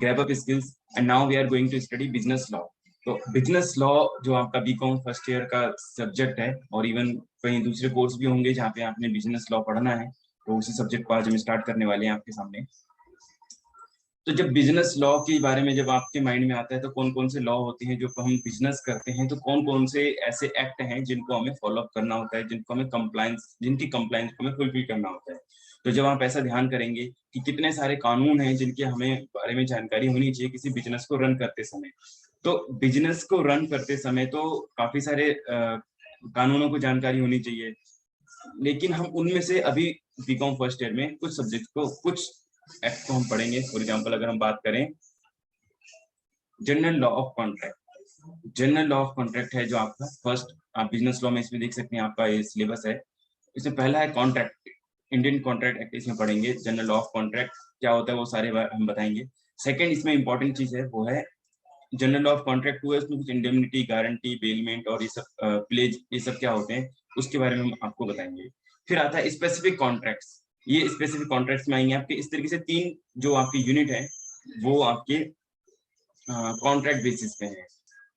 Grab up skills and now we are going to study business law. तो business law जो आपका B Com first year का subject है, और इवन कहीं दूसरे कोर्स भी होंगे जहाँ पे आपने बिजनेस लॉ पढ़ना है, तो उसी सब्जेक्ट को आज हम स्टार्ट करने वाले हैं आपके सामने। तो जब बिजनेस लॉ के बारे में जब आपके माइंड में आता है तो कौन कौन से लॉ होते हैं जो हम बिजनेस करते हैं, तो कौन कौन से ऐसे एक्ट हैं जिनको हमें फॉलो अप करना होता है, जिनको हमें कंप्लायंस जिनकी कंप्लायंस को हमें फुलफिल करना होता है। तो जब आप ऐसा ध्यान करेंगे कि कितने सारे कानून हैं जिनके हमें बारे में जानकारी होनी चाहिए किसी बिजनेस को रन करते समय, तो बिजनेस को रन करते समय तो काफी सारे कानूनों को जानकारी होनी चाहिए। लेकिन हम उनमें से अभी बीकॉम फर्स्ट ईयर में कुछ सब्जेक्ट को, कुछ एक्ट को हम पढ़ेंगे। फॉर एग्जांपल अगर हम बात करें general law of contract, general law of contract है जो आपका फर्स्ट, आप बिजनेस लॉ में इसमें देख सकते हैं आपका ये सिलेबस है। इसमें पहला है कॉन्ट्रैक्ट, इंडियन कॉन्ट्रैक्ट एक्ट इसमें पढ़ेंगे। जनरल लॉ ऑफ कॉन्ट्रैक्ट क्या होता है वो सारे हम बताएंगे। सेकंड इसमें इंपॉर्टेंट चीज है वो है जनरल लॉ ऑफ कॉन्ट्रैक्ट हुआ, इसमें कुछ इंडेमनिटी, गारंटी, बेलमेंट और ये सब प्लेज, ये सब क्या होते हैं उसके बारे में हम आपको बताएंगे। फिर आता है स्पेसिफिक कॉन्ट्रैक्ट्स। ये स्पेसिफिक कॉन्ट्रैक्ट्स में आएंगे आपके इस तरीके से 3 जो आपकी यूनिट है वो आपके कॉन्ट्रैक्ट बेसिस पे है।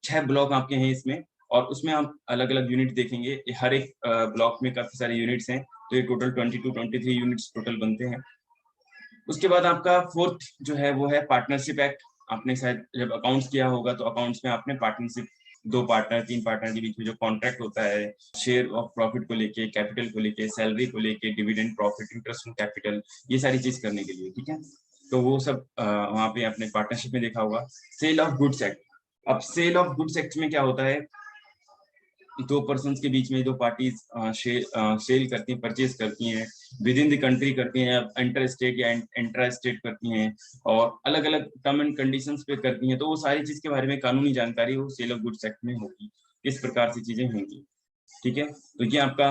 6 ब्लॉक आपके हैं इसमें, और उसमें आप अलग अलग यूनिट देखेंगे। हर एक ब्लॉक में काफी सारे यूनिट्स हैं, तो ये टोटल 22-23 यूनिट्स टोटल बनते हैं। उसके बाद आपका फोर्थ जो है वो है पार्टनरशिप एक्ट। आपने शायद जब अकाउंट्स किया होगा तो अकाउंट्स में आपने पार्टनरशिप, 2 पार्टनर 3 पार्टनर के बीच में जो कॉन्ट्रैक्ट होता है शेयर ऑफ प्रॉफिट को लेके, कैपिटल को लेके, सैलरी को लेके, dividend, profit, interest on capital, ये सारी चीज करने के लिए, ठीक है। तो वो सब वहाँ पे आपने पार्टनरशिप में देखा होगा। Sale of goods act. अब सेल ऑफ गुड्स एक्ट में क्या होता है, 2 पर्सन्स के बीच में 2 पार्टीज सेल करती हैं, परचेज करती हैं, विद इन द कंट्री करती हैं, इंटर स्टेट या इंट्रा स्टेट करती हैं, और अलग अलग टर्म एंड कंडीशंस पे करती हैं। तो वो सारी चीज के बारे में कानूनी जानकारी वो सेल ऑफ गुड्स एक्ट में होगी, किस प्रकार से चीजें होंगी, ठीक है। तो ये आपका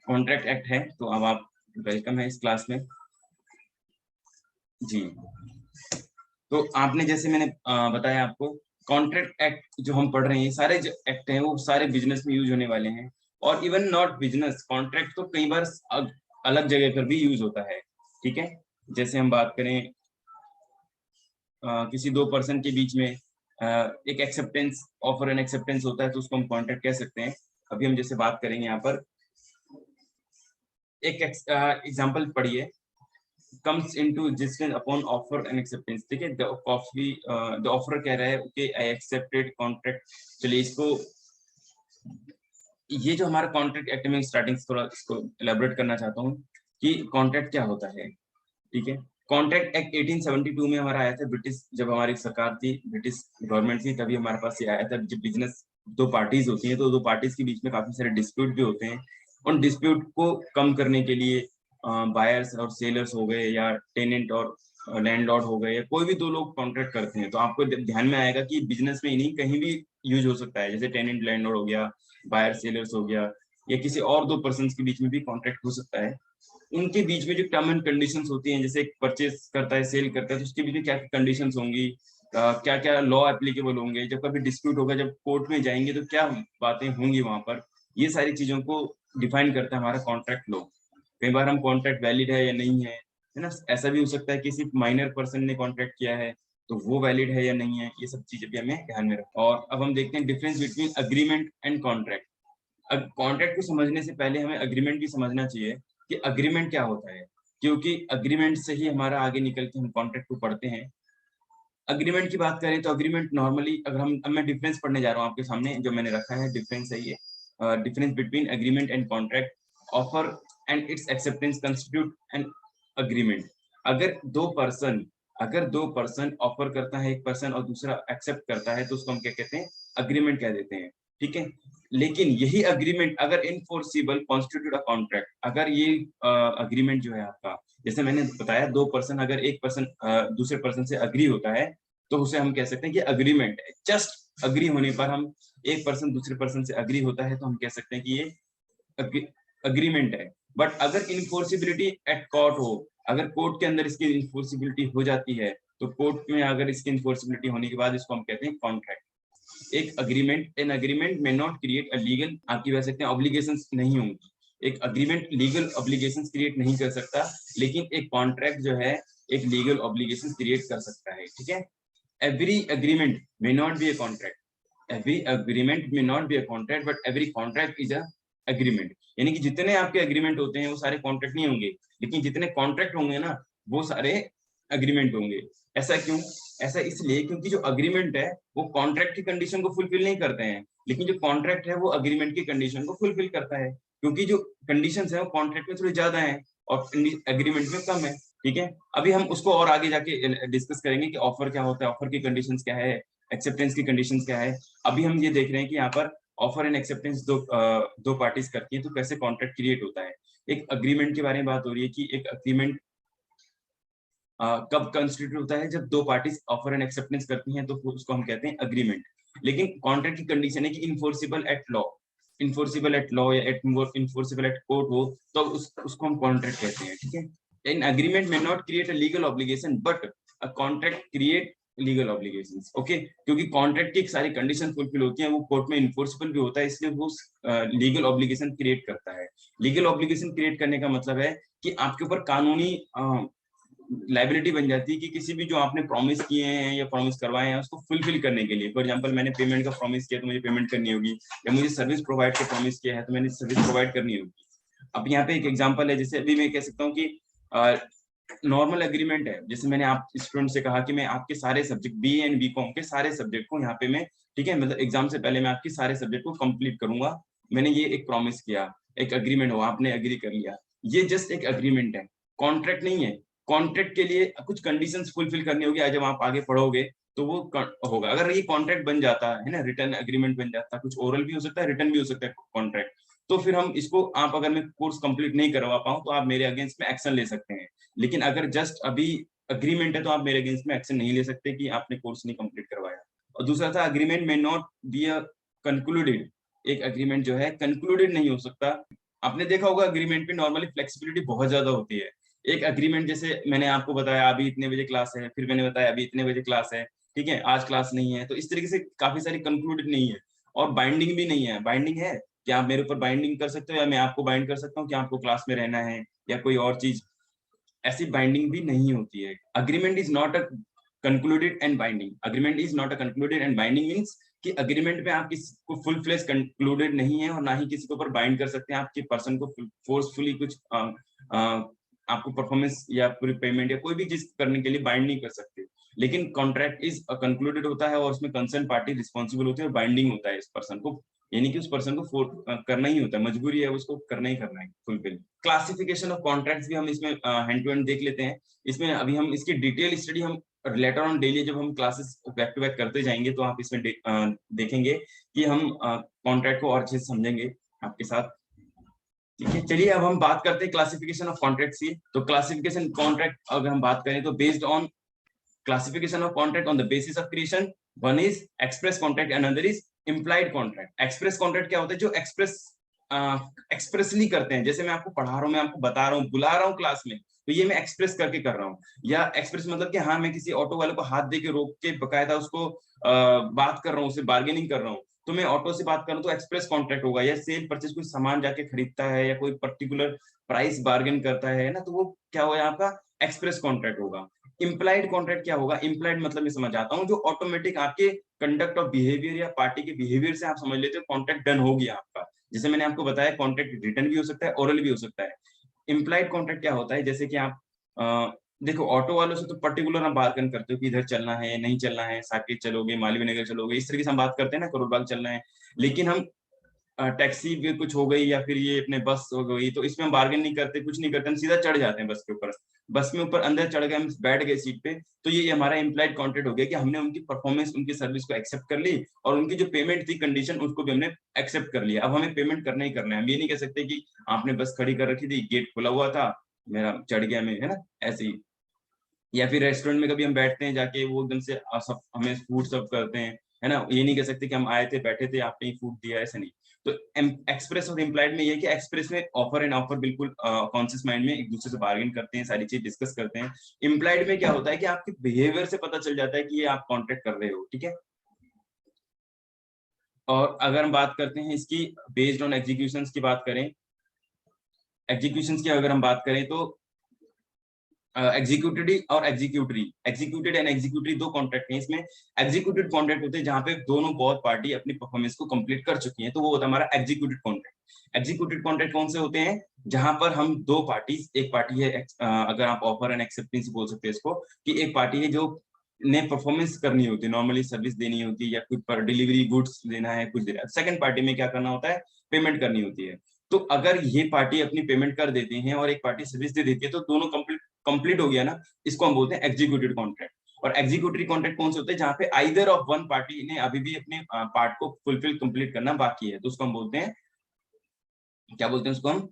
कॉन्ट्रैक्ट एक्ट है। तो अब आप वेलकम है इस क्लास में जी। तो आपने जैसे मैंने बताया आपको, कॉन्ट्रैक्ट एक्ट जो हम पढ़ रहे हैं, सारे जो एक्ट हैं वो सारे बिजनेस में यूज होने वाले हैं, और इवन नॉट बिजनेस, कॉन्ट्रैक्ट तो कई बार अलग जगह पर भी यूज होता है, ठीक है। जैसे हम बात करें किसी 2 पर्सन के बीच में एक एक्सेप्टेंस, ऑफर एंड एक्सेप्टेंस होता है, तो उसको हम कॉन्ट्रैक्ट कह सकते हैं। अभी हम जैसे बात करेंगे यहाँ पर एक एग्जाम्पल पढ़िए, comes into existence upon offer and acceptance, ठीक है। the offer कह रहा है okay I accepted contract। चलिए इसको, ये जो हमारा कॉन्ट्रैक्ट एक्ट में स्टार्टिंग थोड़ा इसको एलैबोरेट करना चाहता हूँ कि कॉन्ट्रैक्ट क्या होता है, ठीक है। कॉन्ट्रैक्ट एक्ट 1872 में हमारा आया था, ब्रिटिश जब हमारी सरकार थी, ब्रिटिश गवर्नमेंट थी, तभी हमारे पास ये आया था। जब बिजनेस 2 पार्टीज होती हैं तो 2 पार्टीज के बीच में काफी सारे डिस्प्यूट भी होते हैं। उन डिस्प्यूट को कम करने के लिए बायर्स और सेलर्स हो गए, या टेनेंट और लैंडलॉर्ड हो गए, या कोई भी 2 लोग कॉन्ट्रैक्ट करते हैं, तो आपको ध्यान में आएगा कि बिजनेस में ही नहीं कहीं भी यूज हो सकता है। जैसे टेनेंट लैंडलॉर्ड हो गया, बायर सेलर्स हो गया, या किसी और 2 पर्सन के बीच में भी कॉन्ट्रैक्ट हो सकता है। उनके बीच में जो टर्म एंड कंडीशंस होती हैं, जैसे परचेस करता है, सेल करता है, तो उसके बीच में क्या कंडीशंस होंगी, क्या क्या लॉ एप्लीकेबल होंगे, जब कभी डिस्प्यूट होगा, जब कोर्ट में जाएंगे तो क्या बातें होंगी वहां पर, ये सारी चीजों को डिफाइन करता है हमारा कॉन्ट्रैक्ट लॉ। कई बार हम कॉन्ट्रैक्ट वैलिड है या नहीं है ना, ऐसा भी हो सकता है कि सिर्फ माइनर पर्सन ने कॉन्ट्रैक्ट किया है तो वो वैलिड है या नहीं है, ये सब चीजें भी हमें ध्यान में रखना। और अब हम देखते हैं difference between agreement and contract. अब कॉन्ट्रैक्ट को समझने से पहले हमें अग्रीमेंट भी समझना चाहिए कि अग्रीमेंट क्या होता है, क्योंकि अग्रीमेंट से ही हमारा आगे निकल के हम कॉन्ट्रैक्ट को पढ़ते हैं। अग्रीमेंट की बात करें तो अग्रीमेंट नॉर्मली, अगर अब मैं डिफरेंस पढ़ने जा रहा हूँ आपके सामने, जो मैंने रखा है डिफरेंस है ये, difference between agreement and contract. Offer and it's acceptance constitute an agreement. अगर दो पर्सन ऑफर करता है, एक पर्सन, और दूसरा एक्सेप्ट करता है, तो उसको हम क्या कहते हैं, अग्रीमेंट कह देते हैं, ठीक है। लेकिन यही अग्रीमेंट अगर इनफोर्सिबल कॉन्स्टिट्यूट अ कॉन्ट्रैक्ट, अगर ये अग्रीमेंट जो है आपका, जैसे मैंने बताया 2 पर्सन, अगर एक पर्सन दूसरे पर्सन से अग्री होता है तो उसे हम कह सकते हैं कि अग्रीमेंट है। जस्ट अग्री होने पर, हम एक पर्सन दूसरे पर्सन से अग्री होता है तो हम कह सकते हैं कि ये अग्रीमेंट है। बट अगर इनफोर्सिबिलिटी एट कोर्ट हो, अगर कोर्ट के अंदर इसकी इनफोर्सिबिलिटी हो जाती है, तो कोर्ट में अगर इसकी इनफोर्सिबिलिटी होने के बाद इसको हम कहते हैं कॉन्ट्रैक्ट। एक agreement, N agreement may not create a legal, आप कह सकते हैं ऑब्लिगेशंस नहीं होंगी। एक अग्रीमेंट लीगल ऑब्लिगेशंस क्रिएट नहीं कर सकता, लेकिन एक कॉन्ट्रैक्ट जो है एक लीगल ऑब्लिगेशंस क्रिएट कर सकता है, ठीक है। every agreement may not be a contract, every agreement may not be a contract, but every contract is a agreement. यानी कि जितने आपके एग्रीमेंट होते हैं वो सारे कॉन्ट्रैक्ट नहीं होंगे, लेकिन जितने कॉन्ट्रैक्ट होंगे ना वो सारे एग्रीमेंट होंगे। ऐसा क्यों? ऐसा इसलिए क्योंकि जो अग्रीमेंट है वो कॉन्ट्रैक्ट की कंडीशन को फुलफिल नहीं करते हैं, लेकिन जो कॉन्ट्रैक्ट है वो अग्रीमेंट की कंडीशन को फुलफिल करता है, क्योंकि जो कंडीशंस है वो कॉन्ट्रैक्ट में थोड़ी ज्यादा है और एग्रीमेंट में कम है। ठीक है, अभी हम उसको और आगे जाके डिस्कस करेंगे कि ऑफर क्या होता है, ऑफर की कंडीशंस क्या है, एक्सेप्टेंस की कंडीशंस क्या है। अभी हम ये देख रहे हैं कि यहाँ पर ऑफर एंड एक्सेप्टेंस दो पार्टीज करती हैं, तो कैसे कॉन्ट्रैक्ट क्रिएट होता है। एक अग्रीमेंट के बारे में बात हो रही है कि एक अग्रीमेंट कब कंस्टिट्यूट होता है, जब दो पार्टीज ऑफर एंड एक्सेप्टेंस करती हैं तो उसको हम कहते हैं अग्रीमेंट। लेकिन कॉन्ट्रैक्ट की कंडीशन है कि enforceable at law, enforceable at law या इन्फोर्सिबल एट कोर्ट हो तो उसको हम कॉन्ट्रैक्ट कहते हैं। ठीक है, an agreement may not create a legal obligation but a contract create legal obligations. Okay, क्योंकि कॉन्ट्रैक्ट की सारी कंडीशन फुलफिल होती हैं, वो कोर्ट में इन्फोर्सिबल भी होता है, इसलिए वो लीगल ऑब्लिगेशन क्रिएट करता है। लीगल ऑब्लिगेशन क्रिएट करने का मतलब है कि आपके ऊपर कानूनी लाइबिलिटी बन जाती है कि किसी भी जो आपने प्रॉमिस किए हैं या प्रॉमिस करवाए हैं उसको फुलफिल करने के लिए। फॉर एग्जांपल, मैंने पेमेंट का प्रॉमिस किया तो मुझे पेमेंट करनी होगी, या मुझे सर्विस प्रोवाइड का प्रॉमिस किया है तो मैंने सर्विस प्रोवाइड करनी होगी। अब यहाँ पे एक एग्जांपल है, जैसे अभी मैं कह सकता हूँ कि नॉर्मल एग्रीमेंट है, जैसे मैंने आप स्टूडेंट से कहा कि मैं आपके सारे subject B and B Com के सारे सब्जेक्ट को यहाँ पे मैं, ठीक है, मतलब एग्जाम से पहले मैं आपके सारे सब्जेक्ट को कंप्लीट करूंगा। मैंने ये एक प्रॉमिस किया, एक अग्रीमेंट हुआ, आपने एग्री कर लिया, ये जस्ट एक अग्रीमेंट है, कॉन्ट्रैक्ट नहीं है। कॉन्ट्रैक्ट के लिए कुछ कंडीशंस फुलफिल करनी होगी, जब आप आगे पढ़ोगे तो वो होगा। अगर ये कॉन्ट्रैक्ट बन जाता है ना, रिटर्न एग्रीमेंट बन जाता है, कुछ ओरल भी हो सकता है, रिटर्न भी हो सकता है कॉन्ट्रैक्ट, तो फिर हम इसको, आप अगर मैं कोर्स कंप्लीट नहीं करवा पाऊँ तो आप मेरे अगेंस्ट में एक्शन ले सकते हैं। लेकिन अगर जस्ट अभी अग्रीमेंट है तो आप मेरे अगेंस्ट में एक्शन नहीं ले सकते कि आपने कोर्स नहीं कंप्लीट करवाया। और दूसरा था agreement may not be a concluded, एक अग्रीमेंट जो है कंक्लूडेड नहीं हो सकता। आपने देखा होगा अग्रीमेंट पे नॉर्मली फ्लेक्सिबिलिटी बहुत ज्यादा होती है। एक अग्रीमेंट, जैसे मैंने आपको बताया अभी इतने बजे क्लास है, फिर मैंने बताया अभी इतने बजे क्लास है, ठीक है, आज क्लास नहीं है, तो इस तरीके से काफी सारी कंक्लूडेड नहीं है और बाइंडिंग भी नहीं है। बाइंडिंग है कि आप मेरे ऊपर बाइंडिंग कर सकते हो या मैं आपको बाइंड कर सकता हूँ कि आपको क्लास में रहना है या कोई और चीज, ऐसी बाइंडिंग भी नहीं होती है। Agreement is not a concluded and binding, agreement is not a concluded and binding means कि अग्रीमेंट में आप किसी को फुल फ्लेज कंक्लूडेड नहीं है और ना ही किसी के ऊपर बाइंड कर सकते हैं, आपके पर्सन को फोर्सफुली कुछ आपको परफॉर्मेंस या पूरी पेमेंट या कोई भी चीज करने के लिए बाइंड नहीं कर सकते। लेकिन कॉन्ट्रैक्ट इज कंक्लूडेड होता है और उसमें कंसर्न पार्टी रिस्पॉन्सिबल होती है और बाइंडिंग होता है इस पर्सन को, यानी कि उस पर्सन को करना ही होता है, मजबूरी है उसको करना ही करना है फुलफिल। क्लासिफिकेशन ऑफ कॉन्ट्रैक्ट्स भी हम इसमें हैंड टू हैंड देख लेते हैं। इसमें अभी हम इसकी डिटेल स्टडी हम लेटर ऑन डेली जब हम क्लासेस बैक टू बैक करते जाएंगे तो आप इसमें देखेंगे कि हम कॉन्ट्रैक्ट को और अच्छे से समझेंगे आपके साथ। ठीक है, चलिए अब हम बात करते हैं क्लासिफिकेशन ऑफ कॉन्ट्रैक्ट्स की। तो क्लासिफिकेशन कॉन्ट्रैक्ट अगर हम बात करें तो based on classification of contract on the basis of creation, one is express contract and another is implied contract। express contract क्या होता है? जो एक्सप्रेसली करते हैं, जैसे मैं आपको पढ़ा रहा हूँ, मैं आपको बता रहा हूँ, बुला रहा हूँ क्लास में, तो ये मैं एक्सप्रेस करके कर रहा हूँ। या एक्सप्रेस मतलब कि हाँ मैं किसी ऑटो वाले को हाथ दे के रोक के बकायदा उसको बात कर रहा हूँ, उससे बार्गेनिंग कर रहा हूँ, तो मैं ऑटो से बात कर रहा हूँ तो एक्सप्रेस कॉन्ट्रैक्ट होगा। या सेल परचेज कोई सामान जाके खरीदता है या कोई पर्टिकुलर प्राइस बार्गेन करता है ना, तो वो क्या होगा आपका एक्सप्रेस कॉन्ट्रैक्ट होगा। इम्प्लाइड कॉन्ट्रैक्ट क्या होगा? इम्प्लाइड मतलब मैं समझ आता हूँ, जो ऑटोमेटिक आपके कंडक्ट ऑफ बिहेवियर या पार्टी के बिहेवियर से आप समझ लेते हो कॉन्ट्रैक्ट डन हो गया आपका। जैसे मैंने आपको बताया कॉन्ट्रैक्ट रिटर्न भी हो सकता है, ओरल भी हो सकता है। इम्प्लाइड कॉन्ट्रैक्ट क्या होता है? जैसे कि आप देखो ऑटो वालों से तो पर्टिकुलर हम बार्गेन करते हो कि इधर चलना है नहीं चलना है, साकेत चलोगे, मालवीय नगर चलोगे, इस तरीके से हम बात करते हैं ना, करोल बाग चलना है। लेकिन हम टैक्सी भी कुछ हो गई या फिर ये अपने बस हो गई, तो इसमें हम बार्गेन नहीं करते, कुछ नहीं करते, हम सीधा चढ़ जाते हैं बस के ऊपर। बस में ऊपर अंदर चढ़ गए, हम बैठ गए सीट पे, तो ये हमारा इम्प्लाइड कॉन्ट्रैक्ट हो गया कि हमने उनकी परफॉर्मेंस, उनकी सर्विस को एक्सेप्ट कर ली और उनकी जो पेमेंट थी कंडीशन उसको भी हमने एक्सेप्ट कर लिया। अब हमें पेमेंट करना ही करना है। हम ये नहीं कह सकते कि आपने बस खड़ी कर रखी थी, गेट खुला हुआ था, मेरा चढ़ गया मैं, है ना, ऐसे ही। या फिर रेस्टोरेंट में कभी हम बैठते हैं जाके, वो एकदम से सब हमें फूड सर्व करते हैं, है ना, ये नहीं कह सकते कि हम आए थे बैठे थे आपने ही फूड दिया, ऐसा नहीं। तो एक्सप्रेस और इम्प्लाइड में ये कि एक्सप्रेस में ऑफर एंड ऑफर बिल्कुल कॉन्शियस माइंड में एक दूसरे से बार्गेन करते हैं, सारी चीज डिस्कस करते हैं। इम्प्लाइड में क्या होता है कि आपके बिहेवियर से पता चल जाता है कि ये आप कॉन्ट्रैक्ट कर रहे हो, ठीक है। और अगर हम बात करते हैं इसकी बेस्ड ऑन एग्जीक्यूशंस की बात करें, एग्जीक्यूशंस की अगर हम बात करें तो एग्जीक्यूटेड और एग्जीक्यूटेड एंड एग्जीक्यूटरी दो कॉन्ट्रैक्ट हैं इसमें। एग्जीक्यूटेड कॉन्ट्रैक्ट होते हैं जहां पे दोनों बहुत पार्टी अपनी परफॉर्मेंस को कंप्लीट कर चुकी हैं, तो वो होता है हमारा एग्जीक्यूटेड कॉन्ट्रैक्ट। एग्जीक्यूटेड कॉन्ट्रैक्ट कौन से होते हैं? जहां पर हम दो पार्टीज, एक पार्टी है अगर आप ऑफर एंड एक्सेप्टेंस बोल सकते हैं इसको, कि एक पार्टी है जो ने परफॉर्मेंस करनी होती है, नॉर्मली सर्विस देनी होती है या कुछ पर डिलीवरी गुड्स देना है, कुछ देना है। सेकंड पार्टी में क्या करना होता है? पेमेंट करनी होती है। तो अगर ये पार्टी अपनी पेमेंट कर देती है और एक पार्टी सर्विस दे देती है, तो दोनों कंप्लीट हो गया ना, इसको हम बोलते हैं एग्जीक्यूटिव कॉन्ट्रैक्ट। और एग्जीक्यूटिव कॉन्ट्रैक्ट कौन से होते हैं? जहां पे आइदर ऑफ वन पार्टी ने अभी भी अपने पार्ट को फुलफिल कंप्लीट करना बाकी है, तो उसको हम बोलते हैं, क्या बोलते हैं उसको हम,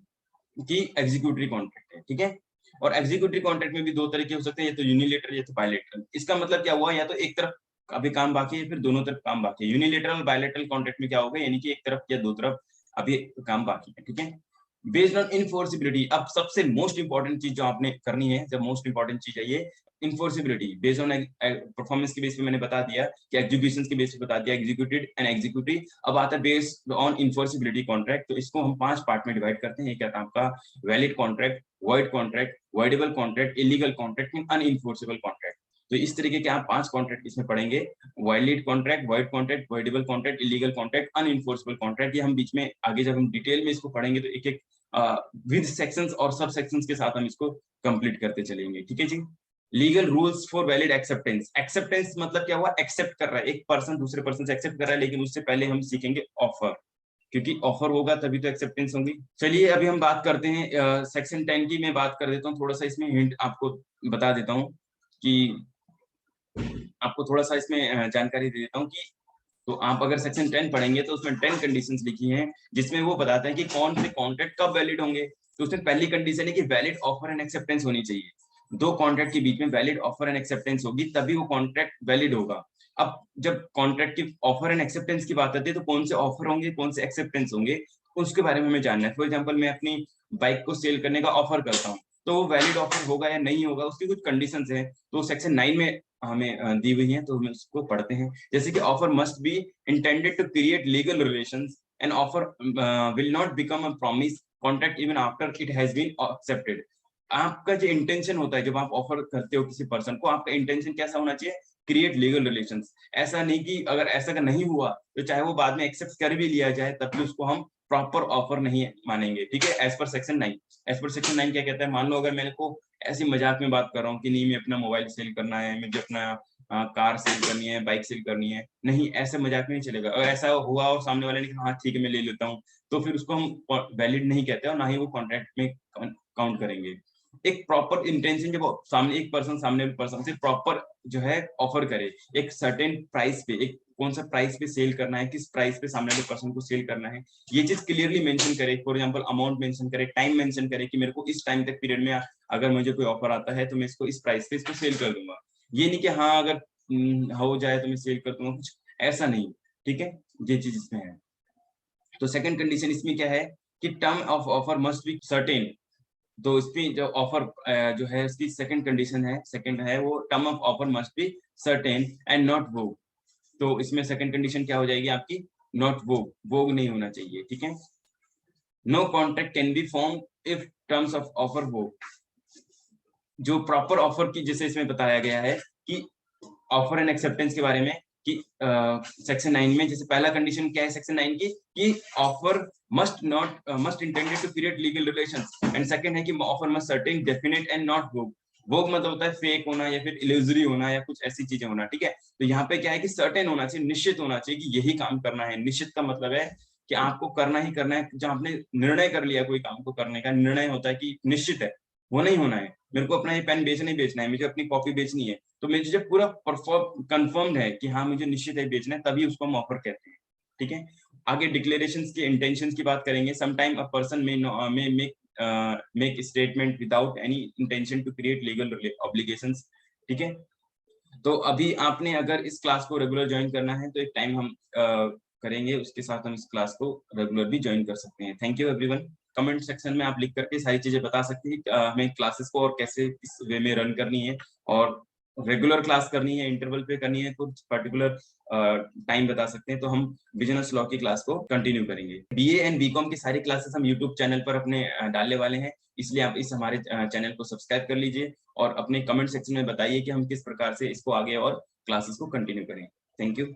कि एग्जीक्यूटिव कॉन्ट्रैक्ट है, ठीक है। और एग्जीक्यूटिव कॉन्ट्रैक्ट में भी दो तरीके हो सकते हैं, या तो यूनिलेटरल या तो बायलेटरल। इसका मतलब क्या हुआ? या तो एक तरफ अभी काम बाकी है, फिर दोनों तरफ काम बाकी है। यूनिलेटरल बायलेटरल कॉन्ट्रैक्ट में क्या होगा? यानी कि एक तरफ या दो तरफ अभी काम बाकी है, ठीक है। बेस्ड ऑन इनफोर्सिबिलिटी, अब सबसे मोस्ट इंपॉर्टेंट चीज जो आपने करनी है, जब मोस्ट इंपॉर्टेंट चीज है ये इनफोर्सिबिलिटी। बेस्ड ऑन परफॉर्मेंस के बेस पे मैंने बता दिया, कि एग्जीक्यूशन के बेस पे बता दिया एग्जीक्यूटेड एंड एग्जीक्यूटिव। अब आता है बेस्ड ऑन इनफोर्सिबिलिटी कॉन्ट्रैक्ट। तो इसको हम 5 पार्ट में डिवाइड करते हैं। क्या था आपका? Valid contract, void contract, voidable contract, illegal contract and unenforceable contract. तो इस तरीके के आप 5 कॉन्ट्रैक्ट इसमें पढ़ेंगे। Valid contract, void contract, voidable contract, illegal contract, unenforceable contract. ये हम बीच में आगे जब हम डिटेल में इसको पढ़ेंगे तो एक एक विद सेक्शंस और सब सेक्शंस के साथ हम इसको कंप्लीट करते चलेंगे, ठीक है जी। Legal rules for valid acceptance. Acceptance मतलब क्या हुआ? एक्सेप्ट कर रहा है, एक पर्सन दूसरे पर्सन से एक्सेप्ट कर रहा है, लेकिन उससे पहले हम सीखेंगे ऑफर, क्योंकि ऑफर होगा तभी तो एक्सेप्टेंस होगी। चलिए अभी हम बात करते हैं सेक्शन 10 की। मैं बात कर देता हूँ, थोड़ा सा इसमें हिंट आपको बता देता हूँ, कि आपको थोड़ा सा इसमें जानकारी दे देता हूँ कि, तो आप अगर सेक्शन 10 पढ़ेंगे तो उसमें 10 कंडीशंस लिखी हैं, जिसमें वो बताते हैं कि कौन से कॉन्ट्रैक्ट कब वैलिड होंगे। तो उसमें पहली कंडीशन है कि वैलिड ऑफर एंड एक्सेप्टेंस होनी चाहिए। दो कॉन्ट्रैक्ट के बीच में वैलिड ऑफर एंड एक्सेप्टेंस होगी, तभी वो कॉन्ट्रैक्ट वैलिड होगा। अब जब कॉन्ट्रैक्ट की ऑफर एंड एक्सेप्टेंस की बात आती है, तो कौन से ऑफर होंगे, कौन से एक्सेप्टेंस होंगे, उसके बारे में हमें जानना है। फॉर एग्जाम्पल, मैं अपनी बाइक को सेल करने का ऑफर करता हूँ, तो वो वैलिड ऑफर होगा या नहीं होगा, उसकी कुछ कंडीशंस हैं, तो सेक्शन 9 में हमें दी हुई है, तो हम उसको पढ़ते हैं। जैसे कि offer must be intended to create legal relations, an offer will not become a promise contract even after it has been accepted. आपका जो इंटेंशन होता है जब आप ऑफर करते हो किसी पर्सन को, आपका इंटेंशन कैसा होना चाहिए? Create legal relations. ऐसा नहीं कि अगर ऐसा का नहीं हुआ तो चाहे वो बाद में एक्सेप्ट कर भी लिया जाए, तब भी उसको हम प्रॉपर ऑफर नहीं मानेंगे, ठीक है। As per section 9, as per section 9 क्या कहता है? मान लो अगर मेरे को ऐसी मजाक में बात कर रहा हूँ कि नहीं, मैं अपना मोबाइल सेल करना है, मुझे अपना कार सेल करनी है, बाइक सेल करनी है, नहीं, ऐसे मजाक में नहीं चलेगा। अगर ऐसा हुआ और सामने वाले ने कहा हाँ ठीक है मैं ले लेता हूँ, तो फिर उसको हम वैलिड नहीं कहते और ना ही वो कॉन्ट्रैक्ट में काउंट करेंगे। एक प्रॉपर इंटेंशन, जब सामने एक पर्सन सामने पर्सन से प्रॉपर जो है ऑफर करे, एक सर्टेन प्राइस पे, एक कौन सा प्राइस पे सेल करना है, किस प्राइस पे सामने वाले पर्सन को सेल करना है, ये चीज क्लियरली मेंशन करे। फॉर एग्जांपल अमाउंट मेंशन करे, टाइम मेंशन करे, कि मेरे को इस टाइम तक पीरियड में अगर मुझे कोई ऑफर आता है तो मैं इसको इस प्राइस पे इसको सेल कर दूंगा। ये नहीं कि हाँ अगर हो जाए तो मैं सेल कर दूंगा, कुछ ऐसा नहीं, ठीक है। ये चीज इसमें है। तो सेकंड कंडीशन इसमें क्या है कि term of offer must be certain. तो इसमें जो ऑफर जो है उसकी सेकंड कंडीशन है, सेकंड है वो term of offer must be certain and not vague. तो इसमें सेकंड कंडीशन क्या हो जाएगी आपकी? नॉट वोग, वोग नहीं होना चाहिए, ठीक है। No contract can be form if terms of offer vague. जो प्रॉपर ऑफर की, जैसे इसमें बताया गया है कि ऑफर एंड एक्सेप्टेंस के बारे में, कि सेक्शन 9 में जैसे पहला कंडीशन क्या है सेक्शन 9 की, कि offer must intended to create legal relations, and second है कि offer must certain definite and not vague. Vague मतलब होता है फेक होना या फिर इल्यूजरी होना या कुछ ऐसी चीजें होना, ठीक है। तो यहाँ पे क्या है कि सर्टेन होना चाहिए, निश्चित होना चाहिए कि यही काम करना है। निश्चित का मतलब है कि आपको करना ही करना है। जब आपने निर्णय कर लिया कोई काम को करने का, निर्णय होता है कि निश्चित है, वो नहीं होना है। मेरे को अपना ये पेन बेचना ही बेचना है, मुझे अपनी कॉपी बेचनी है, तो मुझे जब पूरा कंफर्म्ड है कि हाँ मुझे निश्चित है बेचना है, तभी उसको हम ऑफर कहते हैं, ठीक है। आगे डिक्लेरेशंस की, इंटेंशंस की बात करेंगे। Sometime a person may make statement without any intention to create legal obligations, ठीक है। तो अभी आपने अगर इस क्लास को रेगुलर ज्वाइन करना है तो एक टाइम हम करेंगे, उसके साथ हम इस क्लास को रेगुलर भी ज्वाइन कर सकते हैं। Thank you everyone. Comment section में आप लिख करके सारी चीजें बता सकते हैं हमें क्लासेस को और कैसे किस वे में रन करनी है, और रेगुलर क्लास करनी है, इंटरवल पे करनी है, कुछ पर्टिकुलर टाइम बता सकते हैं, तो हम बिजनेस लॉ की क्लास को कंटिन्यू करेंगे। बीए एंड बीकॉम की सारी क्लासेस हम यूट्यूब चैनल पर अपने डालने वाले हैं, इसलिए आप इस हमारे चैनल को सब्सक्राइब कर लीजिए और अपने कमेंट सेक्शन में बताइए कि हम किस प्रकार से इसको आगे और क्लासेस को कंटिन्यू करें। Thank you.